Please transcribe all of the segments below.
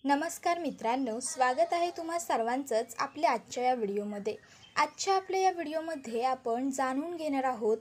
नमस्कार मित्रांनो, स्वागत आहे तुम्हा सर्वांचंच आपल्या आजच्या या व्हिडिओमध्ये. आपल्या या व्हिडिओमध्ये आपण जाणून घेणार आहोत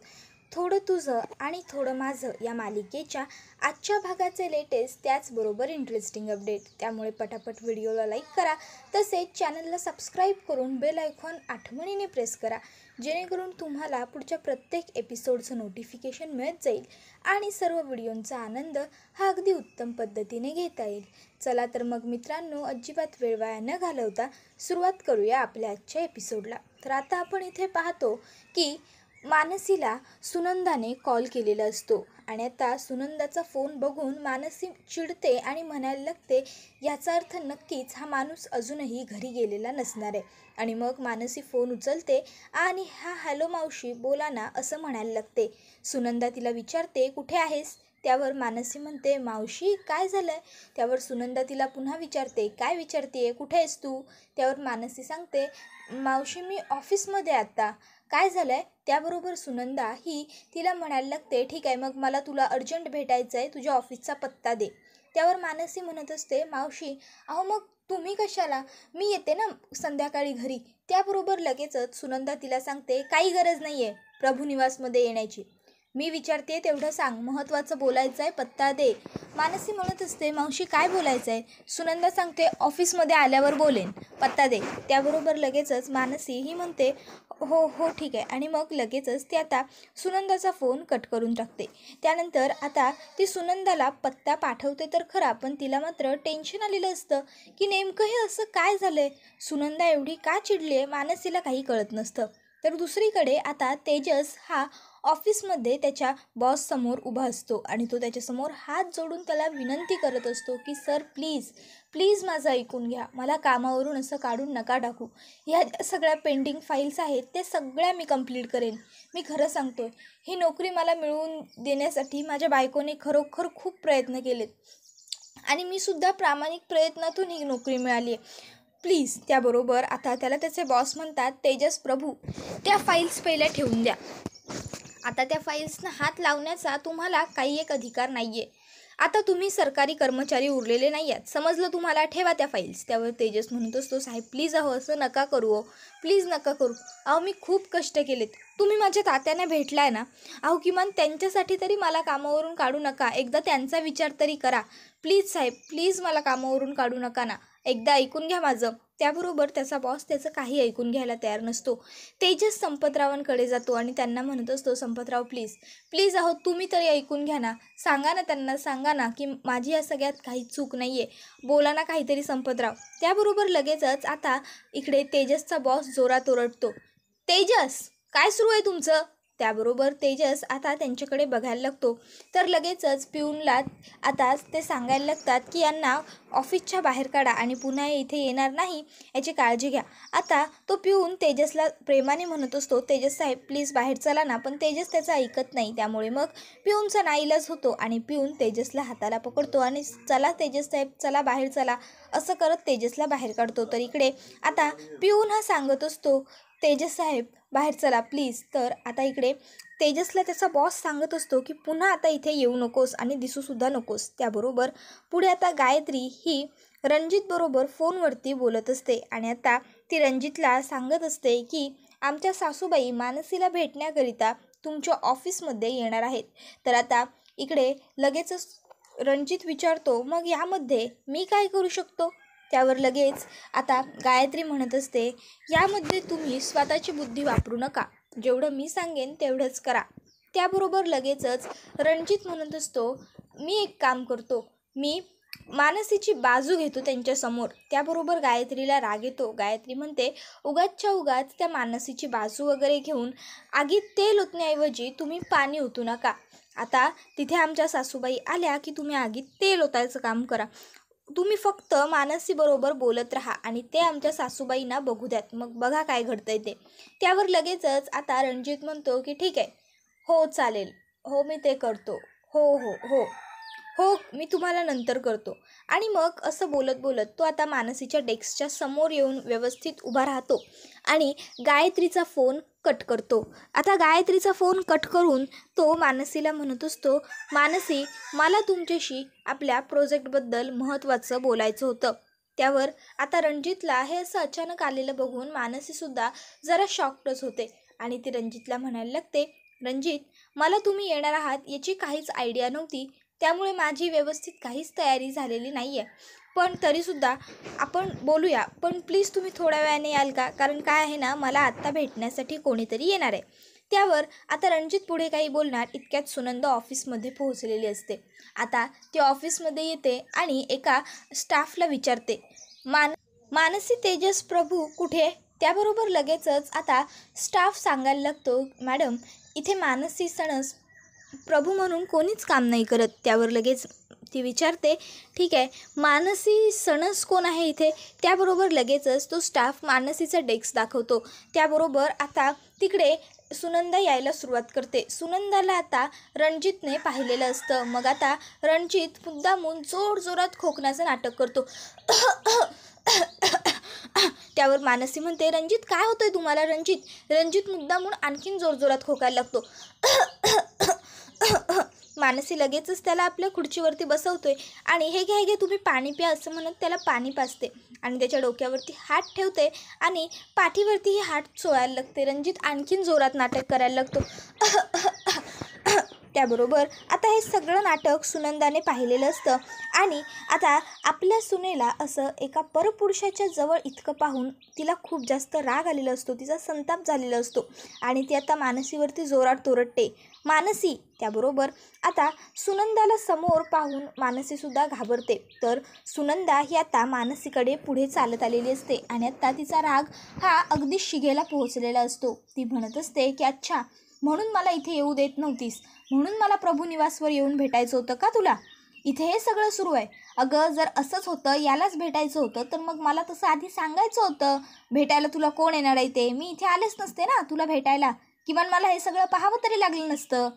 थोडं तुझं आणि थोडं माझं या मालिकेच्या आजच्या भागाचे लेटेस्ट त्याचबरोबर इंटरेस्टिंग अपडेट. त्यामुळे पटापट व्हिडिओला लाईक करा, तसेच चॅनलला सबस्क्राईब करून बेल आयकॉन आठवणीने प्रेस करा, जेणेकरून तुम्हाला पुढच्या प्रत्येक एपिसोडचं नोटिफिकेशन मिळत जाईल आणि सर्व व्हिडिओंचा आनंद हा अगदी उत्तम पद्धतीने घेता येईल. चला तर मग मित्रांनो, अजिबात वेळ वाया न घालवता सुरुवात करूया आपल्या आजच्या एपिसोडला. तर आता आपण इथे पाहतो की मानसीला सुनंदाने कॉल केलेला असतो आणि आता सुनंदाचा फोन बघून मानसी चिडते आणि म्हणायला लागते, याचा अर्थ नक्कीच हा माणूस अजूनही घरी गेलेला नसणार आहे. आणि मग मानसी फोन उचलते आणि हॅलो मावशी बोला ना असं म्हणायला लागते. सुनंदा तिला विचारते, कुठे आहेस? त्यावर मानसी म्हणते, मावशी काय झालं आहे? त्यावर सुनंदा तिला पुन्हा विचारते, काय विचारते, कुठे आहेस तू? त्यावर मानसी सांगते, मावशी मी ऑफिसमध्ये आता. काय झालं आहे? त्याबरोबर सुनंदा ही तिला म्हणायला लागते, ठीक आहे मग मला तुला अर्जंट भेटायचं आहे, तुझ्या ऑफिसचा पत्ता दे. त्यावर मानसी म्हणत असते, मावशी अहो मग तुम्ही कशाला, मी येते ना संध्याकाळी घरी. त्याबरोबर लगेचच सुनंदा तिला सांगते, काही गरज नाही आहे प्रभुनिवासमध्ये येण्याची. मी विचारते तेवढं सांग, महत्त्वाचं बोलायचं आहे, पत्ता दे. मानसी म्हणत असते, मावशी काय बोलायचं आहे? सुनंदा सांगते, ऑफिसमध्ये आल्यावर बोलेन, पत्ता दे. त्याबरोबर लगेचच मानसी ही म्हणते, हो हो ठीक आहे. आणि मग लगेचच ती आता सुनंदाचा फोन कट करून टाकते. त्यानंतर आता ती सुनंदाला पत्ता पाठवते तर खरा, पण तिला मात्र टेन्शन आलेलं असतं की नेमकं हे असं काय झालं आहे, सुनंदा एवढी का चिडली आहे, मानसीला काही कळत नसतं. तर दुसरीकडे आता तेजस हा ऑफिसमध्ये त्याच्या बॉससमोर उभा असतो आणि तो त्याच्यासमोर हात जोडून त्याला विनंती करत असतो की सर प्लीज माझं ऐकून घ्या, मला कामावरून असं काढून नका टाकू. ह्या ज्या सगळ्या पेंडिंग फाईल्स आहेत ते सगळ्या मी कंप्लीट करेन. मी खरं सांगतोय, ही नोकरी मला मिळवून देण्यासाठी माझ्या बायकोने खरोखर खूप प्रयत्न केलेत आणि मी सुद्धा प्रामाणिक प्रयत्नातून ही नोकरी मिळाली आहे, प्लीज. त्याबरोबर आता त्याला त्याचे बॉस म्हणतात, तेजस प्रभू त्या फाईल्स पहिल्या ठेवून द्या. आता त्या फाईल्सना हात लावण्याचा तुम्हाला काही एक अधिकार नाही आहे. आता तुम्ही सरकारी कर्मचारी उरलेले नाही आहात, समजलं तुम्हाला, ठेवा त्या फाईल्स. त्यावर तेजस म्हणत असतो, साहेब प्लीज अहो असं नका करू, हो प्लीज नका करू. अहो मी खूप कष्ट केलेत, तुम्ही माझ्या तात्यांना भेटलाय ना, अहो किमान त्यांच्यासाठी तरी मला कामावरून काढू नका, एकदा त्यांचा विचार तरी करा. प्लीज साहेब प्लीज मला कामावरून काढू नका ना, एकदा ऐकून घ्या माझं. त्याबरोबर त्याचा बॉस त्याचं काही ऐकून घ्यायला तयार नसतो. तेजस संपतरावांकडे जातो आणि त्यांना म्हणत असतो, संपतराव प्लीज अहो तुम्ही तरी ऐकून घ्या ना, सांगा ना त्यांना, सांगा ना की माझी या सगळ्यात काही चूक नाही आहे, बोला ना काहीतरी संपतराव. त्याबरोबर लगेचच आता इकडे तेजसचा बॉस जोरात ओरडतो, तेजस काय सुरू आहे तुमचं? त्याबरोबर तेजस आता त्यांच्याकडे बघायला लागतो तर लगेचच पिऊनला आता ते सांगायला लागतात की यांना ऑफिसच्या बाहेर काढा आणि पुन्हा इथे येणार नाही याची काळजी घ्या. आता तो पिऊन तेजसला प्रेमाने म्हणत असतो, तेजस साहेब प्लीज बाहेर चला ना, पण तेजस त्याचं ऐकत नाही. त्यामुळे मग पिऊनचा नाईलाज होतो आणि पिऊन तेजसला हाताला पकडतो आणि चला तेजस साहेब चला बाहेर चला असं करत तेजसला बाहेर काढतो. तर इकडे आता पिऊन हा सांगत असतो, तेजस साहेब बाहेर चला प्लीज. तर आता इकडे तेजसला त्याचा बॉस सांगत असतो की पुन्हा आता इथे येऊ नकोस आणि दिसूसुद्धा नकोस. त्याबरोबर पुढे आता गायत्री ही रणजित बरोबर फोनवरती बोलत असते आणि आता ती रणजितला सांगत असते की आमच्या सासूबाई मानसीला भेटण्याकरिता तुमच्या ऑफिसमध्ये येणार आहेत. तर आता इकडे लगेचच रणजित विचारतो, मग यामध्ये मी काय करू शकतो? त्यावर लगेच आता गायत्री म्हणत असते, यामध्ये तुम्ही स्वतःची बुद्धी वापरू नका, जेवढं मी सांगेन तेवढंच करा. त्याबरोबर लगेचच रणजित म्हणत असतो, मी एक काम करतो, मी मानसीची बाजू घेतो त्यांच्यासमोर. त्याबरोबर गायत्रीला राग येतो. गायत्री म्हणते, उगाचच्या उगाच त्या मानसीची बाजू वगैरे घेऊन आगीत तेल ओतण्याऐवजी तुम्ही पाणी ओतू नका. आता तिथे आमच्या सासूबाई आल्या की तुम्ही आगीत तेल ओतायचं काम करा. तुम्ही फक्त मानसीबरोबर बोलत राहा आणि ते आमच्या सासूबाईंना बघू द्यात, मग बघा काय घडतंय ते. त्यावर लगेचच आता रणजित म्हणतो की ठीक आहे, हो चालेल, हो मी ते करतो, हो हो हो हो मी तुम्हाला नंतर करतो. आणि मग असं बोलत बोलत तो आता मानसीच्या डेस्कच्या समोर येऊन व्यवस्थित उभा राहतो आणि गायत्रीचा फोन कट करतो. आता गायत्रीचा फोन कट करून तो मानसीला म्हणत असतो, मानसी मला तुमच्याशी आपल्या प्रोजेक्टबद्दल महत्त्वाचं बोलायचं होतं. त्यावर आता रणजितला हे असं अचानक आलेलं बघून मानसीसुद्धा जरा शॉक्डच होते आणि ती रणजितला म्हणायला लागते, रणजित, मला तुम्ही येणार आहात याची काहीच आयडिया नव्हती, त्यामुळे माझी व्यवस्थित काहीच तयारी झालेली नाही आहे. पण तरीसुद्धा आपण बोलूया, पण प्लीज तुम्ही थोड्या वेळाने याल का? कारण काय आहे ना, मला आत्ता भेटण्यासाठी कोणीतरी येणार आहे. त्यावर आता रणजित पुढे काही बोलणार इतक्यात सुनंदा ऑफिसमध्ये पोहोचलेली असते. आता ती ऑफिसमध्ये येते आणि एका स्टाफला विचारते, मानसी तेजस प्रभू कुठे? त्याबरोबर लगेचच आता स्टाफ सांगायला लागतो, मॅडम, इथे मानसी सणस प्रभू म्हणून कोणीच काम नाही करत. त्यावर लगेच ती विचारते, ठीक आहे, मानसी सणस कोण आहे इथे? त्याबरोबर लगेचच तो स्टाफ मानसीचा डेस्क दाखवतो. त्याबरोबर आता तिकडे सुनंदा यायला सुरुवात करते. सुनंदाला आता रणजितने पाहिलेलं असतं. मग आता रणजित मुद्दामून जोरजोरात खोकण्याचं नाटक करतो. त्यावर मानसी म्हणते, रणजित, काय होतंय तुम्हाला? रणजित मुद्दामून आणखीन जोरजोरात खोकायला लागतो. मानसी लगेचच त्याला आपल्या खुर्चीवरती बसवतोय आणि हे घ्या तुम्ही पाणी प्या असं म्हणत त्याला पाणी पाजते आणि त्याच्या डोक्यावरती हात ठेवते आणि पाठीवरतीही हात चोळायला लागते. रणजित आणखीन जोरात नाटक करायला लागतो. त्याबरोबर आता हे सगळं नाटक सुनंदाने पाहिलेलं असतं आणि आता आपल्या सुनेला असं एका परपुरुषाच्या जवळ इतकं पाहून तिला खूप जास्त राग आलेला असतो, तिचा संताप झालेला असतो आणि ती आता मानसीवरती जोरात तोरडते, मानसी. त्याबरोबर आता सुनंदाला समोर पाहून मानसीसुद्धा घाबरते. तर सुनंदा ही आता मानसीकडे पुढे चालत आलेली असते आणि आता तिचा राग हा अगदी शिगेला पोहोचलेला असतो. ती म्हणत असते की अच्छा, म्हणून मला इथे येऊ देत नव्हतीस, म्हणून मला प्रभू निवासवर येऊन भेटायचं होतं का तुला? इथे हे सगळं सुरू आहे. अगं, जर असंच होतं, यालाच भेटायचं होतं, तर मग मला तसं आधी सांगायचं होतं. भेटायला तुला कोण येणार आहे ते? मी इथे आलेच नसते ना तुला भेटायला, किमान मला हे सगळं पाहावं तरी लागलं नसतं.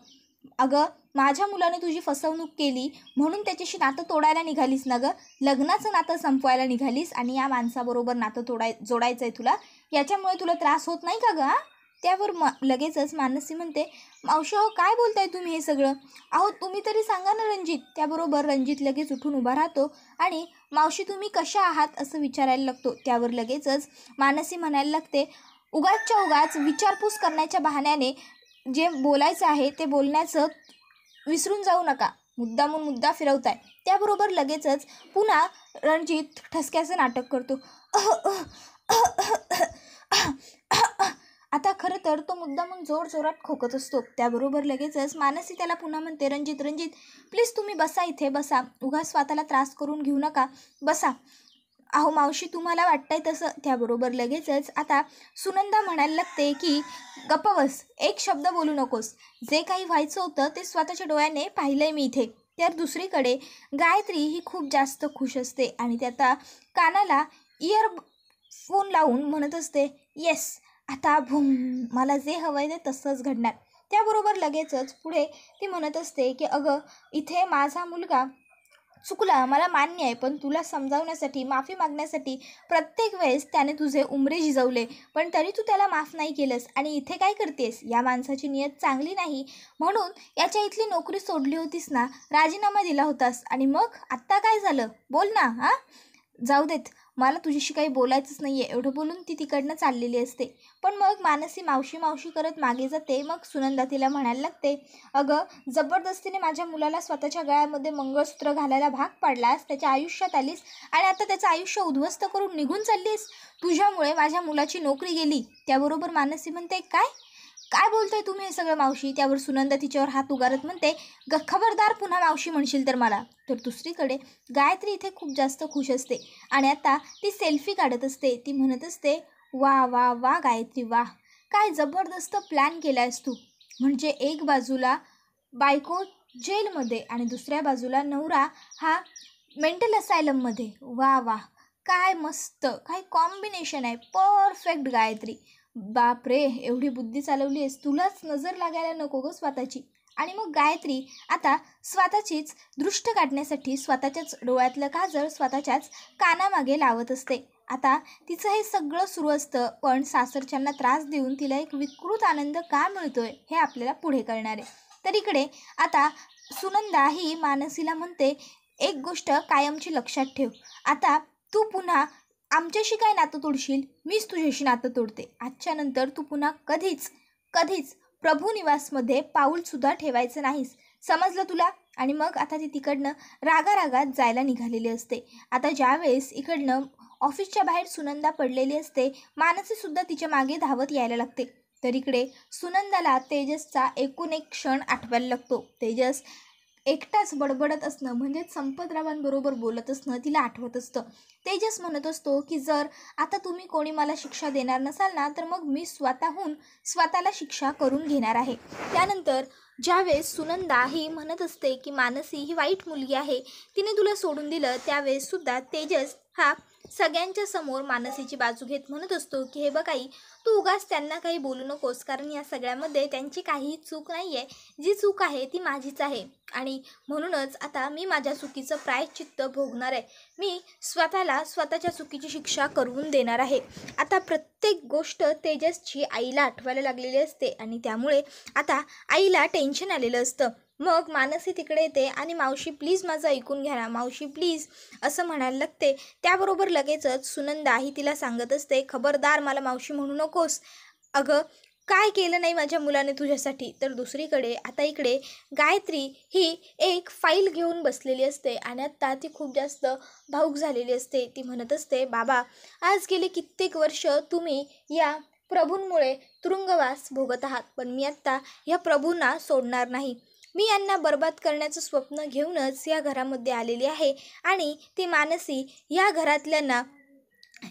अगं, माझ्या मुलाने तुझी फसवणूक केली म्हणून त्याच्याशी नातं तोडायला निघालीस ना गं? लग्नाचं नातं संपवायला निघालीस आणि या माणसाबरोबर नातं जोडायचं आहे तुला. याच्यामुळे तुला त्रास होत नाही का गं? त्यावर लगेचच मानसी म्हणते, मावशी, अहो काय बोलताय तुम्ही हे सगळं? अहो तुम्ही तरी सांगा ना रणजित. त्याबरोबर रणजित लगेच उठून उभा राहतो आणि मावशी तुम्ही कशा आहात असं विचारायला लागतो. त्यावर लगेचच मानसी म्हणायला लागते, उगाचच्या उगाच विचारपूस करण्याच्या बहाण्याने जे बोलायचं आहे ते बोलण्याचं विसरून जाऊ नका, मुद्दामून मुद्दा फिरवताय. त्याबरोबर लगेचच पुन्हा रणजित ठसक्याचं नाटक करतो. आता खरं तर तो मुद्दामून जोरजोरात खोकत असतो. त्याबरोबर लगेचच मानसी त्याला पुन्हा म्हणते, रणजित प्लीज तुम्ही बसा, इथे बसा, उगाच स्वतःला त्रास करून घेऊ नका, बसा. अहो मावशी, तुम्हाला वाटतंय तसं. त्याबरोबर लगेचच आता सुनंदा म्हणायला लागते की गप्प बस, एक शब्द बोलू नकोस, जे काही व्हायचं होतं ते स्वतःच्या डोळ्याने पाहिलंय मी इथे. तर दुसरीकडे गायत्री ही खूप जास्त खुश असते आणि ती आता कानाला इयरफोन लावून म्हणत असते, येस, आता भूम, मला जे हवं आहे ते तसंच घडणार. त्याबरोबर लगेचच पुढे ती म्हणत असते की अगं, इथे माझा मुलगा चुकला, मला मान्य आहे, पण तुला समजावण्यासाठी, माफी मागण्यासाठी प्रत्येक वेळेस त्याने तुझे उंबरे झिजवले, पण तरी तू त्याला माफ नाही केलंस आणि इथे काय करतेस? या माणसाची नियत चांगली नाही म्हणून याच्या इथली नोकरी सोडली होतीस ना, राजीनामा दिला होतास, आणि मग आत्ता काय झालं? बोल ना. हां, जाऊ देत, मला तुझ्याशी काही बोलायचंच नाही आहे, एवढं बोलून ती तिकडनं चाललेली असते. पण मग मानसी मावशी करत मागे जाते. मग सुनंदा तिला म्हणायला लागते, अगं, जबरदस्तीने माझ्या मुलाला स्वतःच्या गळ्यामध्ये मंगळसूत्र घालायला भाग पाडलास, त्याच्या आयुष्यात आलीस आणि आता त्याचं आयुष्य उद्ध्वस्त करून निघून चाललीस. तुझ्यामुळे माझ्या मुलाची नोकरी गेली. त्याबरोबर मानसी म्हणते, काय बोलताय तुम्ही हे सगळं मावशी? त्यावर सुनंदा तिच्यावर हात उगारत म्हणते, खबरदार, पुन्हा मावशी म्हणशील तर मला. तर दुसरीकडे गायत्री इथे खूप जास्त खुश असते आणि आता ती सेल्फी काढत असते. ती म्हणत असते, वा वा वा गायत्री, वा, काय जबरदस्त प्लॅन केला आहेस तू. म्हणजे एक बाजूला बायको जेलमध्ये आणि दुसऱ्या बाजूला नवरा हा मेंटल असायलममध्ये. वा वा, काय मस्त, काय कॉम्बिनेशन आहे, परफेक्ट गायत्री. बापरे, एवढी बुद्धी चालवली आहेस, तुलाच नजर लागायला नको गं स्वतःची. आणि मग गायत्री आता स्वतःचीच दृष्ट काढण्यासाठी स्वतःच्याच डोळ्यातलं काजळ स्वतःच्याच कानामागे लावत असते. आता तिचं हे सगळं सुरू असतं, पण सासरच्यांना त्रास देऊन तिला एक विकृत आनंद का मिळतोय हे आपल्याला पुढे कळणार आहे. तर इकडे आता सुनंदा ही मानसीला म्हणते, एक गोष्ट कायमची लक्षात ठेव, आता तू पुन्हा आमच्याशी काय नातं तोडशील? मीच तुझ्याशी नातं तोडते. आजच्या नंतर तू पुन्हा कधीच कधीच प्रभू निवासमध्ये पाऊलसुद्धा ठेवायचं नाहीस, समजलं तुला? आणि मग आता ती तिकडनं रागारागात जायला निघालेली असते. आता ज्यावेळेस इकडनं ऑफिसच्या बाहेर सुनंदा पडलेली असते, मानसीसुद्धा तिच्या मागे धावत यायला लागते. तर इकडे सुनंदाला तेजसचा एकूण एक क्षण आठवायला लागतो. तेजस एकटाच बडबडत असणं म्हणजेच संपतरावांबरोबर बोलत असणं तिला आठवत असतं. तेजस म्हणत असतो की जर आता तुम्ही कोणी मला शिक्षा देणार नसाल ना, तर मग मी स्वतःला शिक्षा करून घेणार आहे. त्यानंतर ज्यावेळेस सुनंदा ही म्हणत असते की मानसी ही वाईट मुलगी आहे, तिने तुला सोडून दिलं, त्यावेळेससुद्धा तेजस हा सगळ्यांच्या समोर मानसीची बाजू घेत म्हणत असतो की हे बघ आई, तू उगाच त्यांना काही बोलू नकोस, कारण या सगळ्यामध्ये त्यांची काहीही चूक नाही आहे. जी चूक आहे ती माझीच आहे आणि म्हणूनच आता मी माझ्या चुकीचं प्रायश्चित्त भोगणार आहे. मी स्वतःच्या चुकीची शिक्षा करून देणार आहे. आता प्रत्येक गोष्ट तेजसची आईला आठवायला लागलेली असते आणि त्यामुळे आता आईला टेन्शन आलेलं असतं. मग मानसी तिकडे येते आणि मावशी प्लीज माझं ऐकून घ्या ना, मावशी प्लीज असं म्हणायला लागते. त्याबरोबर लगेचच सुनंदा ही तिला सांगत असते, खबरदार मला मावशी म्हणू नकोस. अगं काय केलं नाही माझ्या मुलाने तुझ्यासाठी. तर दुसरीकडे आता इकडे गायत्री ही एक फाईल घेऊन बसलेली असते आणि आत्ता ती खूप जास्त भावूक झालेली असते. ती म्हणत असते, बाबा आज गेले कित्येक वर्ष तुम्ही या प्रभूंमुळे तुरुंगवास भोगत आहात, पण मी आत्ता या प्रभूंना सोडणार नाही. मी यांना बर्बाद करण्याचं स्वप्न घेऊनच या घरामध्ये आलेली आहे आणि ती मानसी या घरातल्यांना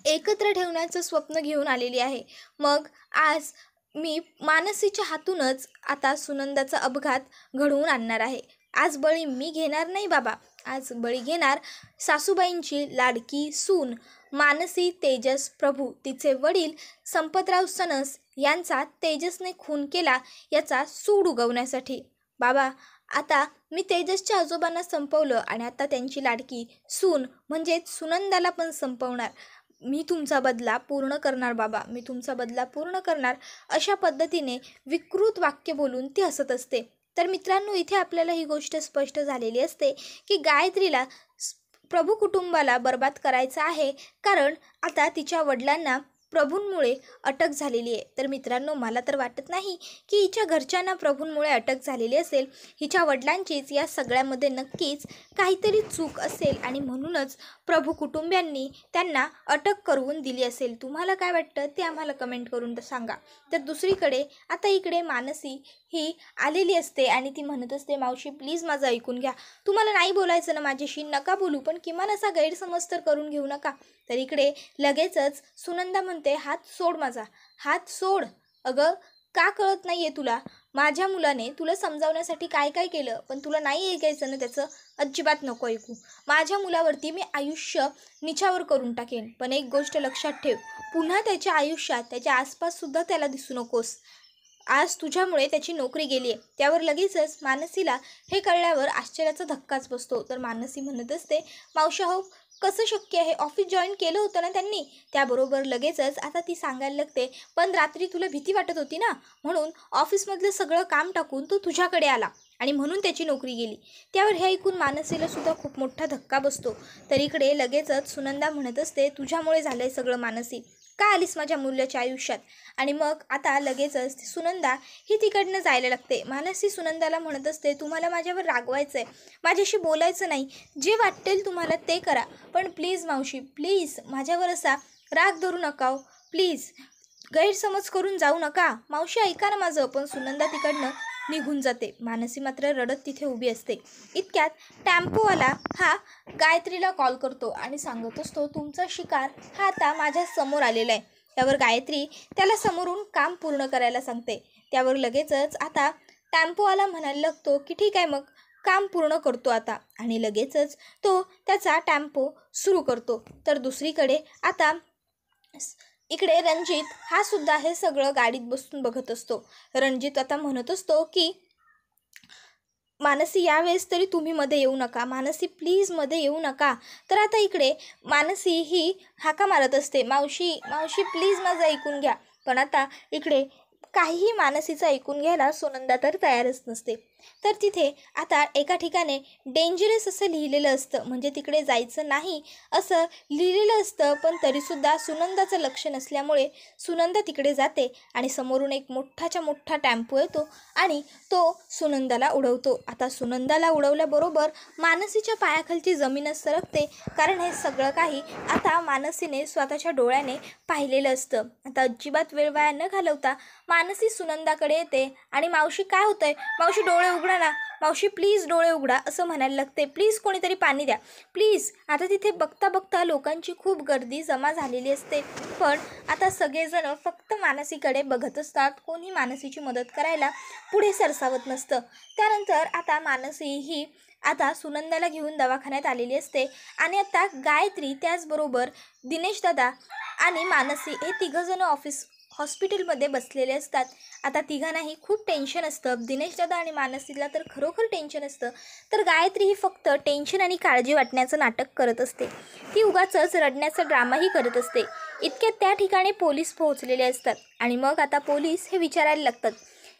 एकत्र ठेवण्याचं स्वप्न घेऊन आलेली आहे. मग आज मी मानसीच्या हातूनच आता सुनंदाचा अपघात घडवून आणणार आहे. आज बळी मी घेणार नाही बाबा, आज बळी घेणार सासूबाईंची लाडकी सून मानसी तेजस प्रभू. तिचे वडील संपतराव सणस यांचा तेजसने खून केला याचा सूड उगवण्यासाठी. बाबा आता मी तेजसच्या आजोबांना संपवलं आणि आता त्यांची लाडकी सून म्हणजेच सुनंदाला पण संपवणार. मी तुमचा बदला पूर्ण करणार बाबा, मी तुमचा बदला पूर्ण करणार. अशा पद्धतीने विकृत वाक्य बोलून ती हसत असते. तर मित्रांनो, इथे आपल्याला ही गोष्ट स्पष्ट झालेली असते की गायत्रीला प्रभू कुटुंबाला बर्बाद करायचं आहे, कारण आता तिच्या वडिलांना प्रभूंमुळे अटक झालेली आहे. तर मित्रांनो, मला तर वाटत नाही की हिच्या घरच्यांना प्रभूंमुळे अटक झालेली असेल. हिच्या वडिलांचीच या सगळ्यामध्ये नक्कीच काहीतरी चूक असेल आणि म्हणूनच प्रभू कुटुंबियांनी त्यांना अटक करून दिली असेल. तुम्हाला काय वाटतं ते आम्हाला कमेंट करून सांगा. तर दुसरीकडे आता इकडे मानसी ही आलेली असते आणि ती म्हणत असते, मावशी प्लीज माझं ऐकून घ्या. तुम्हाला नाही बोलायचं ना माझ्याशी, नका बोलू, पण किमान असा गैरसमज तर करून घेऊ नका. तर इकडे लगेचच सुनंदा म्हणते, हात सोड माझा, हात सोड. अगं का कळत नाही आहे तुला? माझ्या मुलाने तुला समजावण्यासाठी काय काय केलं, पण तुला नाही ऐकायचं ना त्याचं. अजिबात नको ऐकू. माझ्या मुलावरती मी आयुष्य निछावर करून टाकेन, पण एक गोष्ट लक्षात ठेव, पुन्हा त्याच्या आयुष्यात त्याच्या आसपाससुद्धा त्याला दिसू नकोस. आज तुझ्यामुळे त्याची नोकरी गेली आहे. त्यावर लगेचच मानसीला हे कळल्यावर आश्चर्याचा धक्काच बसतो. तर मानसी म्हणत असते, मावशी हो कसं शक्य आहे, ऑफिस जॉईन केलं होतं ना त्यांनी. त्याबरोबर लगेचच आता ती सांगायला लागते, पण रात्री तुला भीती वाटत होती ना, म्हणून ऑफिसमधलं सगळं काम टाकून तो तुझ्याकडे आला आणि म्हणून त्याची नोकरी गेली. त्यावर हे ऐकून मानसीला सुद्धा खूप मोठा धक्का बसतो. तर इकडे लगेचच सुनंदा म्हणत असते, तुझ्यामुळे झालं आहे सगळं मानसी, का आलीस माझ्या मुलाच्या आयुष्यात. आणि मग आता लगेचच सुनंदा ही तिकडनं जायला लागते. मानसी सुनंदाला म्हणत असते, तुम्हाला माझ्यावर रागवायचं आहे, माझ्याशी बोलायचं नाही, जे वाटेल तुम्हाला ते करा, पण प्लीज मावशी प्लीज माझ्यावर असा राग धरू नका, प्लीज गैरसमज करून जाऊ नका, मावशी ऐका ना माझं. पण सुनंदा तिकडनं निघून जाते. मानसी मात्र रडत तिथे उभी असते. इतक्यात टॅम्पोवाला हा गायत्रीला कॉल करतो आणि सांगत असतो, तुमचा शिकार हा आता माझ्या समोर आलेला आहे. त्यावर गायत्री त्याला समोरून काम पूर्ण करायला सांगते. त्यावर लगेचच आता टॅम्पोवाला म्हणायला लागतो की ठीक आहे, मग काम पूर्ण करतो आता, आणि लगेचच तो त्याचा टॅम्पो सुरू करतो. तर दुसरीकडे आता इकडे रणजित हा सुद्धा हे सगळं गाडीत बसून बघत असतो. रणजित आता म्हणत असतो की मानसी यावेळेस तरी तुम्ही मध्ये येऊ नका, मानसी प्लीज मध्ये येऊ नका. तर आता इकडे मानसी ही हाका मारत असते, मावशी मावशी प्लीज माझं ऐकून घ्या. पण आता इकडे काहीही मानसीचं ऐकून घ्यायला सुनंदा तर तयारच नसते. तर तिथे आता एका ठिकाणी डेंजरस असं लिहिलेलं असतं, म्हणजे तिकडे जायचं नाही असं लिहिलेलं असतं. पण तरीसुद्धा सुनंदाचं लक्ष नसल्यामुळे सुनंदा तिकडे जाते आणि समोरून एक मोठाच्या मोठा टेम्पो येतो आणि तो सुनंदाला उडवतो. आता सुनंदाला उडवल्याबरोबर मानसीच्या पायाखालची जमीनच सरकते, कारण हे सगळं काही आता मानसीने स्वतःच्या डोळ्याने पाहिलेलं असतं. आता अजिबात वेळ वाया न घालवता मानसी सुनंदाकडे येते आणि मावशी काय होतंय, मावशी डोळे उघडा ना, मावशी प्लीज डोळे उघडा असं म्हणायला लागते. प्लीज कोणीतरी पाणी द्या प्लीज. आता तिथे बघता बघता लोकांची खूप गर्दी जमा झालेली असते, पण आता सगळेजण फक्त मानसीकडे बघत असतात. कोणी मानसीची मदत करायला पुढे सरसावत नसतं. त्यानंतर आता मानसी ही आता सुनंदाला घेऊन दवाखान्यात आलेली असते आणि आता गायत्री त्याचबरोबर दिनेश दादा आणि मानसी हे तिघंजणं हॉस्पिटलमध्ये बसलेले असतात. आता तिघांनाही खूप टेन्शन असतं. दिनेश दादा आणि मानसीला तर खरोखर टेन्शन असतं, तर गायत्री ही फक्त टेन्शन आणि काळजी वाटण्याचं नाटक करत असते. ती उगाचच रडण्याचा ड्रामाही करत असते. इतक्यात त्या ठिकाणी पोलीस पोहोचलेले असतात आणि मग आता पोलीस हे विचारायला लागतात,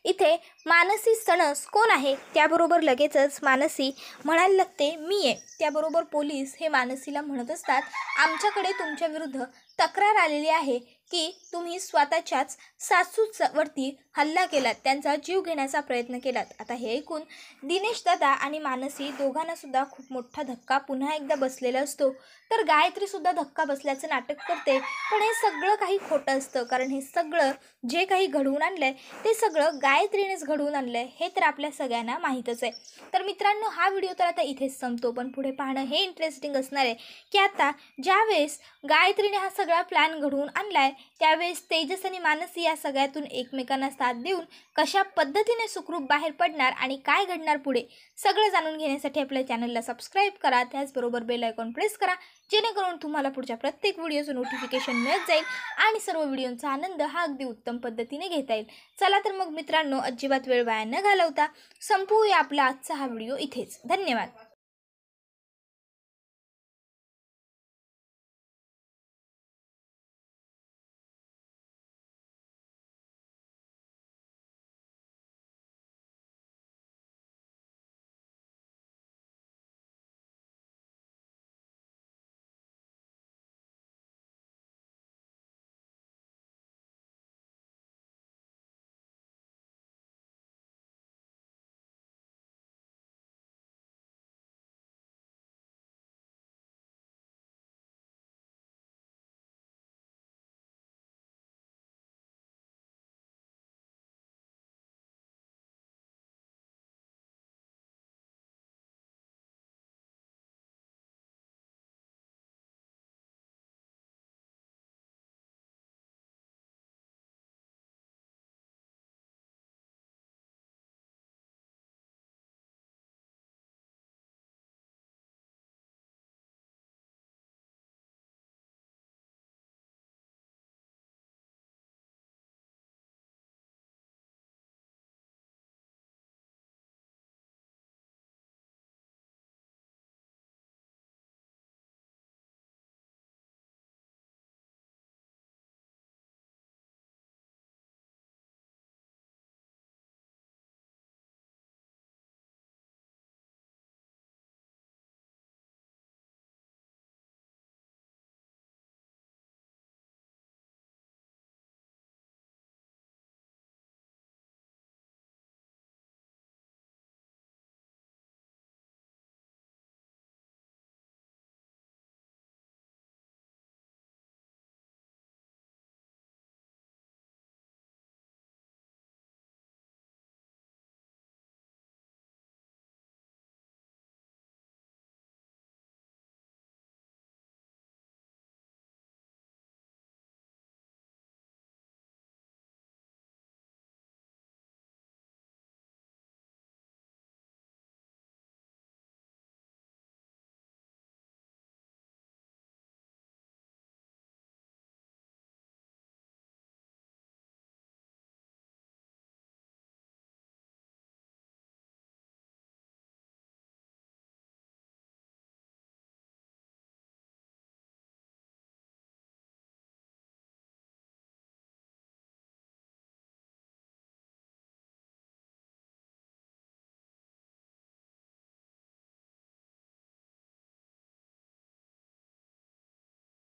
इथे मानसी सणस कोण आहे. त्याबरोबर लगेचच मानसी म्हणायला लागते मी आहे. त्याबरोबर पोलीस हे मानसीला म्हणत असतात, आमच्याकडे तुमच्या विरुद्ध तक्रार आलेली आहे की तुम्ही स्वतःच्याच सासूवरती हल्ला केलात, त्यांचा जीव घेण्याचा प्रयत्न केलात. आता हे ऐकून दिनेश दादा आणि मानसी दोघांनासुद्धा खूप मोठा धक्का पुन्हा एकदा बसलेला असतो. तर गायत्रीसुद्धा धक्का बसल्याचं नाटक करते, पण हे सगळं काही खोटं असतं, कारण हे सगळं जे काही घडवून आणलं आहे ते सगळं गायत्रीनेच घडवून आणलं आहे, हे तर आपल्या सगळ्यांना माहीतच आहे. तर मित्रांनो, हा व्हिडिओ तर आता इथेच संपतो, पण पुढे पाहणं हे इंटरेस्टिंग असणार आहे की आता ज्यावेळेस गायत्रीने हा सगळा प्लॅन घडवून आणला आहे, त्यावेळेस तेजस आणि मानसी या सगळ्यातून एकमेकांना साथ देऊन कशा पद्धतीने सुखरूप बाहेर पडणार आणि काय घडणार पुढे, सगळं जाणून घेण्यासाठी आपल्या चॅनलला सबस्क्राईब करा. त्याचबरोबर बेल आयकॉन प्रेस करा, जेणेकरून तुम्हाला पुढच्या प्रत्येक व्हिडिओचं नोटिफिकेशन मिळत जाईल आणि सर्व व्हिडिओंचा आनंद हा अगदी उत्तम पद्धतीने घेता येईल. चला तर मग मित्रांनो, अजिबात वेळ वाया न घालवता संपवूया आपला आजचा हा व्हिडिओ इथेच. धन्यवाद.